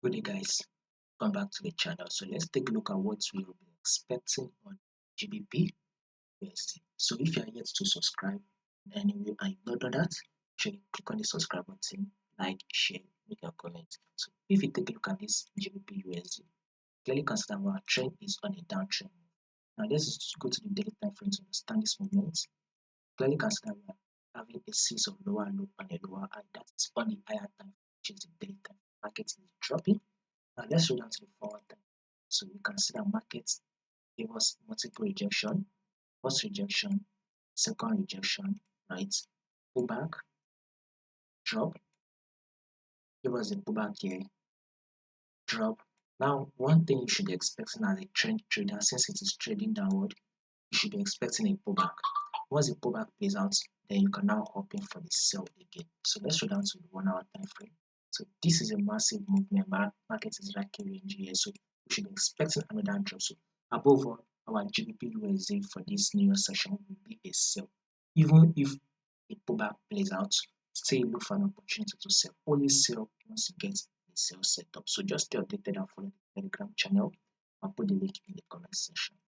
Good day, guys. Welcome back to the channel. So let's take a look at what we will be expecting on GBPUSD. So if you are yet to subscribe and you are not done that, should click on the subscribe button, like, share, make a comment. So if you take a look at this GBPUSD, clearly consider our trend is on a downtrend. Now let's just go to the daily time frame to understand this movement. Clearly consider we are having a series of lower low on a lower, and that is on the higher time, which is the daily time. Market is dropping. Now let's go down to the forward time. So we consider markets give us multiple rejection, first rejection, second rejection, right? Pullback, drop, give us a pullback here, drop. Now, one thing you should be expecting as a trend trader, since it is trading downward, you should be expecting a pullback. Once the pullback plays out, then you can now hop in for the sell again. So let's go down to the 1 hour time frame. So this is a massive movement. Market is racking range here, so we should be expecting another drop. So above all, our GBP USD for this new session will be a sell. Even if a pullback plays out, still look for an opportunity to sell. Only sell once you get the sell set up. So just stay updated and follow the Telegram channel. I'll put the link in the comment section.